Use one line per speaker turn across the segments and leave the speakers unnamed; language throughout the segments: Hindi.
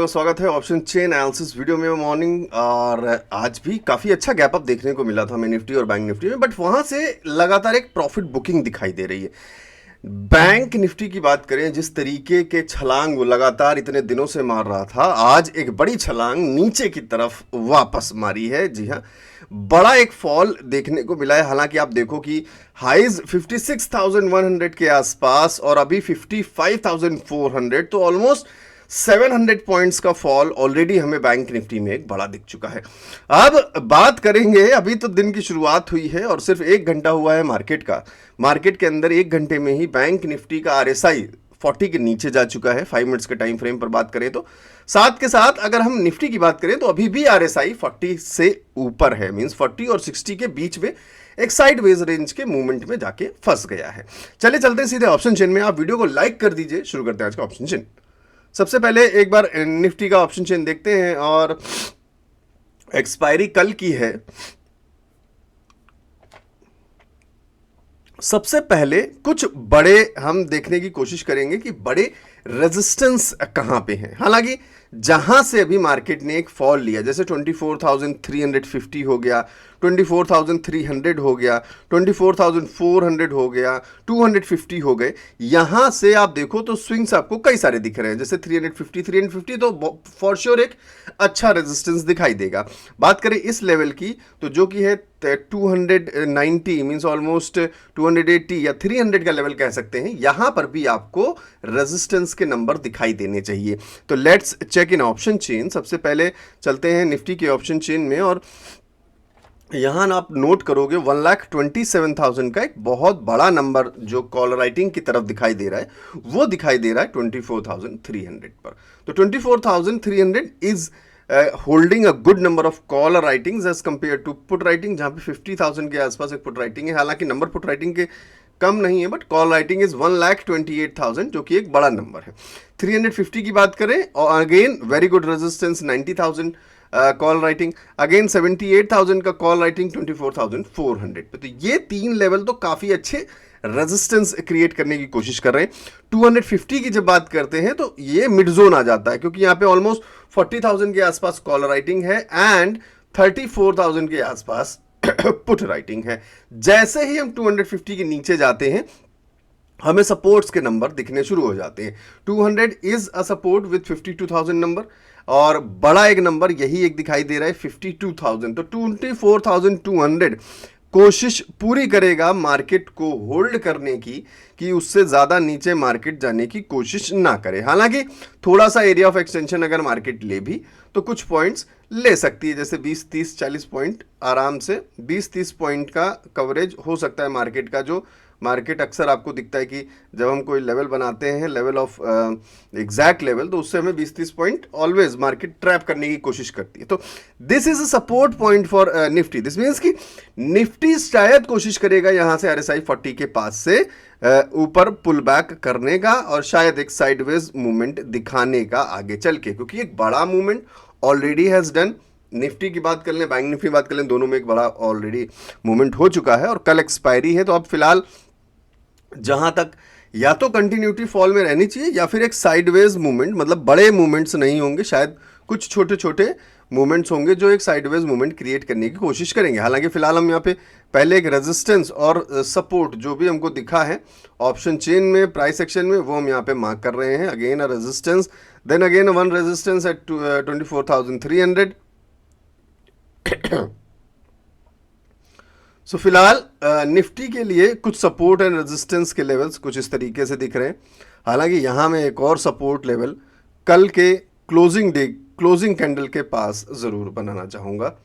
तो स्वागत है ऑप्शन चेन एनालिसिस वीडियो में मॉर्निंग। और आज भी काफ़ी अच्छा गैप अप देखने को मिला था हमें निफ्टी और बैंक निफ्टी में, बट वहां से लगातार एक प्रॉफिट बुकिंग दिखाई दे रही है। बैंक निफ्टी की बात करें, जिस तरीके के छलांग वो लगातार इतने दिनों से मार रहा था, आज एक बड़ी छलांग नीचे की तरफ वापस मारी है। जी हाँ, बड़ा एक फॉल देखने को मिला है। हालांकि आप देखो कि हाइज 56,100 के आसपास और अभी 55,400, तो ऑलमोस्ट 700 पॉइंट्स का फॉल ऑलरेडी हमें बैंक निफ्टी में एक बड़ा दिख चुका है। अब बात करेंगे, अभी तो दिन की शुरुआत हुई है और सिर्फ 1 घंटा हुआ है मार्केट का। मार्केट के अंदर 1 घंटे में ही बैंक निफ्टी का आरएसआई 40 के नीचे जा चुका है। 5 मिनट्स के टाइम फ्रेम पर बात करें तो साथ के साथ अगर हम निफ्टी की बात करें तो अभी भी आरएसआई 40 से ऊपर है, मींस 40 और 60 के बीच में एक साइडवेज रेंज के मूवमेंट में जाके फंस गया है। चलिए चलते हैं सीधे ऑप्शन चेन में। आप वीडियो को लाइक कर दीजिए। शुरू करते हैं आज का ऑप्शन चेन। सबसे पहले एक बार निफ्टी का ऑप्शन चेन देखते हैं और एक्सपायरी कल की है। सबसे पहले कुछ बड़े हम देखने की कोशिश करेंगे कि बड़े रेजिस्टेंस कहां पे हैं। हालांकि जहां से अभी मार्केट ने एक फॉल लिया, जैसे 24,350 हो गया, 24,300 हो गया, 24,400 हो गया, 250 हो गए, यहां से आप देखो तो स्विंग्स आपको कई सारे दिख रहे हैं। जैसे 350 तो फॉर श्योर एक अच्छा रेजिस्टेंस दिखाई देगा। बात करें इस लेवल की तो जो कि है 290, मींस ऑलमोस्ट 280 या 300 का लेवल कह सकते हैं। यहां पर भी आपको रेजिस्टेंस के नंबर दिखाई देने चाहिए। तो let's check in option chain. सबसे पहले चलते हैं निफ्टी के ऑप्शन चेन में और यहां आप नोट करोगे 1,27,000 का एक बहुत बड़ा नंबर जो कॉल राइटिंग की तरफ दिखाई दे रहा है, वो दिखाई दे रहा है 24,300 पर। तो 24,300 is holding a good number of call writings as compare to put writing, जहां पे 50,000 के आसपास एक पुट राइटिंग है। हालांकि नंबर पुट राइटिंग के कम नहीं है, बट कॉल राइटिंग इज 1,28,000, जो कि एक बड़ा नंबर है। 350 की बात करें और again very good resistance 90,000 call writing, again 78,000 का कॉल राइटिंग 24,400 पे। तो ये तीन लेवल तो काफी अच्छे रेजिस्टेंस क्रिएट करने की कोशिश कर रहे हैं। 250 की जब बात करते हैं तो ये मिड जोन आ जाता है, क्योंकि यहां पे ऑलमोस्ट 40,000 के आसपास कॉल राइटिंग है एंड 34,000 के आसपास पुट राइटिंग है। जैसे ही हम 250 के नीचे जाते हैं हमें सपोर्ट्स के नंबर दिखने शुरू हो जाते हैं। 200 is a support with 52,000 number और बड़ा एक नंबर यही एक दिखाई दे रहा है 52,000। तो 24,200 कोशिश पूरी करेगा मार्केट को होल्ड करने की कि उससे ज्यादा नीचे मार्केट जाने की कोशिश ना करे। हालांकि थोड़ा सा एरिया ऑफ एक्सटेंशन अगर मार्केट ले भी तो कुछ पॉइंट्स ले सकती है, जैसे 20, 30, 40 पॉइंट आराम से 20-30 पॉइंट का कवरेज हो सकता है मार्केट का। जो मार्केट अक्सर आपको दिखता है कि जब हम कोई लेवल बनाते हैं, लेवल ऑफ एग्जैक्ट लेवल, तो उससे हमें 20-30 पॉइंट ऑलवेज मार्केट ट्रैप करने की कोशिश करती है। तो this is a support point for Nifty. This means कि निफ्टी शायद कोशिश करेगा यहां से आरएसआई 40 के पास से ऊपर पुल बैक करने का और शायद एक साइडवेज मूवमेंट दिखाने का आगे चल के, क्योंकि एक बड़ा movement already has done. Nifty की बात कर लें, बैंक निफ्टी की बात कर लें, दोनों में एक बड़ा ऑलरेडी मूवमेंट हो चुका है और कल एक्सपायरी है। तो अब फिलहाल जहां तक या तो कंटिन्यूटी फॉल में रहनी चाहिए या फिर एक साइडवेज मूवमेंट, मतलब बड़े मूवमेंट्स नहीं होंगे, शायद कुछ छोटे छोटे मूवमेंट्स होंगे जो एक साइडवेज मूवमेंट क्रिएट करने की कोशिश करेंगे। हालांकि फिलहाल हम यहाँ पे पहले एक रेजिस्टेंस और सपोर्ट जो भी हमको दिखा है ऑप्शन चेन में प्राइस सेक्शन में, वो हम यहाँ पे मार्क कर रहे हैं। Again a resistance, then again one resistance at 24,300। So फिलहाल निफ्टी के लिए कुछ सपोर्ट एंड रेजिस्टेंस के लेवल्स कुछ इस तरीके से दिख रहे हैं। हालांकि यहां मैं एक और सपोर्ट लेवल कल के क्लोजिंग कैंडल के पास जरूर बनाना चाहूंगा।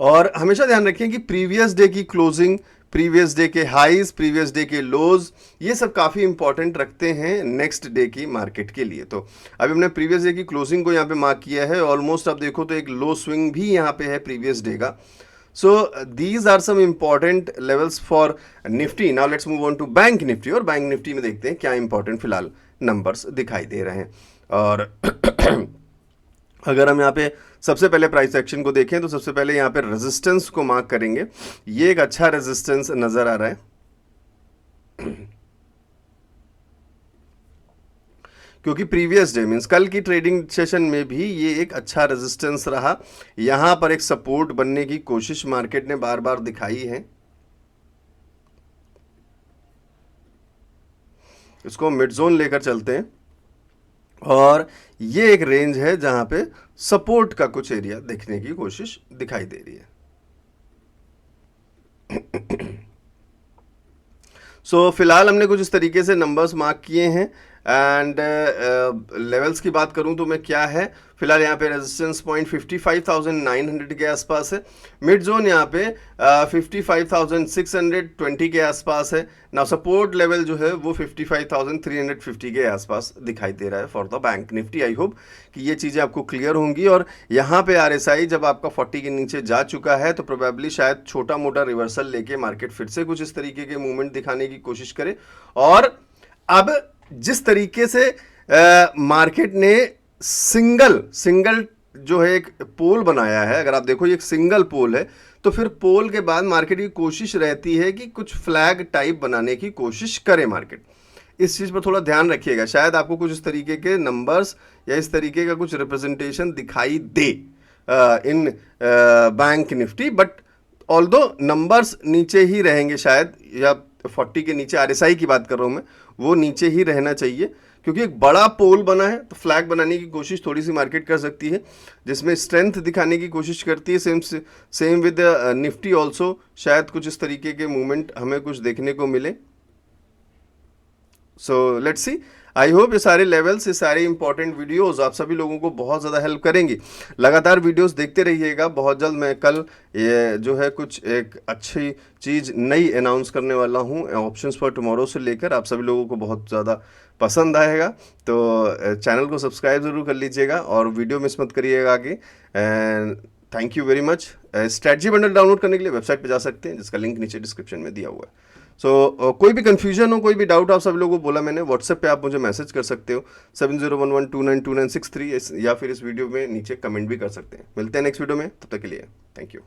और हमेशा ध्यान रखें कि प्रीवियस डे की क्लोजिंग, प्रीवियस डे के हाईज, प्रीवियस डे के लोज, ये सब काफ़ी इंपॉर्टेंट रखते हैं नेक्स्ट डे की मार्केट के लिए। तो अभी हमने प्रीवियस डे की क्लोजिंग को यहाँ पे मार्क किया है। ऑलमोस्ट आप देखो तो एक लो स्विंग भी यहाँ पे है प्रीवियस डे का। So these are some important levels for Nifty. Now let's move on to bank Nifty. और बैंक निफ्टी में देखते हैं क्या इंपॉर्टेंट फिलहाल नंबर्स दिखाई दे रहे हैं। और अगर हम यहाँ पे सबसे पहले प्राइस एक्शन को देखें तो सबसे पहले यहाँ पे रेजिस्टेंस को मार्क करेंगे। ये एक अच्छा रेजिस्टेंस नजर आ रहा है। क्योंकि प्रीवियस डे मीन्स कल की ट्रेडिंग सेशन में भी ये एक अच्छा रेजिस्टेंस रहा। यहां पर एक सपोर्ट बनने की कोशिश मार्केट ने बार बार दिखाई है। इसको मिड जोन लेकर चलते हैं और ये एक रेंज है जहां पे सपोर्ट का कुछ एरिया देखने की कोशिश दिखाई दे रही है। सो फिलहाल हमने कुछ इस तरीके से नंबर्स मार्क किए हैं एंड लेवल्स की बात करूं तो मैं क्या है, फिलहाल यहाँ पे रेजिस्टेंस पॉइंट 55,900 के आसपास है। मिड जोन यहाँ पे 55,620 के आसपास है ना। सपोर्ट लेवल जो है वो 55,350 के आसपास दिखाई दे रहा है for the bank Nifty. I hope कि ये चीज़ें आपको क्लियर होंगी। और यहाँ पे RSI जब आपका 40 के नीचे जा चुका है तो प्रोबेबली शायद छोटा मोटा रिवर्सल लेके मार्केट फिर से कुछ इस तरीके के मूवमेंट दिखाने की कोशिश करे। और अब जिस तरीके से मार्केट ने सिंगल जो है एक पोल बनाया है, अगर आप देखो ये एक सिंगल पोल है, तो फिर पोल के बाद मार्केट की कोशिश रहती है कि कुछ फ्लैग टाइप बनाने की कोशिश करे मार्केट। इस चीज़ पर थोड़ा ध्यान रखिएगा। शायद आपको कुछ इस तरीके के नंबर्स या इस तरीके का कुछ रिप्रेजेंटेशन दिखाई दे in bank Nifty, but although numbers नीचे ही रहेंगे शायद, या 40 के नीचे RSI की बात कर रहा हूँ मैं, वो नीचे ही रहना चाहिए क्योंकि एक बड़ा पोल बना है। तो फ्लैग बनाने की कोशिश थोड़ी सी मार्केट कर सकती है जिसमें स्ट्रेंथ दिखाने की कोशिश करती है। सेम विद निफ्टी ऑल्सो, शायद कुछ इस तरीके के मूवमेंट हमें कुछ देखने को मिले। So let's see. I hope ये सारे लेवल्स, ये सारे इंपॉर्टेंट वीडियोस आप सभी लोगों को बहुत ज़्यादा हेल्प करेंगी। लगातार वीडियोस देखते रहिएगा। बहुत जल्द मैं कल ये जो है कुछ एक अच्छी चीज़ नई अनाउंस करने वाला हूँ ऑप्शंस फॉर टुमारो से लेकर। आप सभी लोगों को बहुत ज़्यादा पसंद आएगा, तो चैनल को सब्सक्राइब ज़रूर कर लीजिएगा और वीडियो मिस मत करिएगा आगे। And thank you very much. Strategy bundle download करने के लिए वेबसाइट पे जा सकते हैं जिसका लिंक नीचे डिस्क्रिप्शन में दिया हुआ है। कोई भी कंफ्यूजन हो, कोई भी डाउट आप सब लोगों को बोला मैंने, व्हाट्सएप पे आप मुझे मैसेज कर सकते हो 7011292963 या फिर इस वीडियो में नीचे कमेंट भी कर सकते हैं। मिलते हैं नेक्स्ट वीडियो में, तब तक के लिए थैंक यू।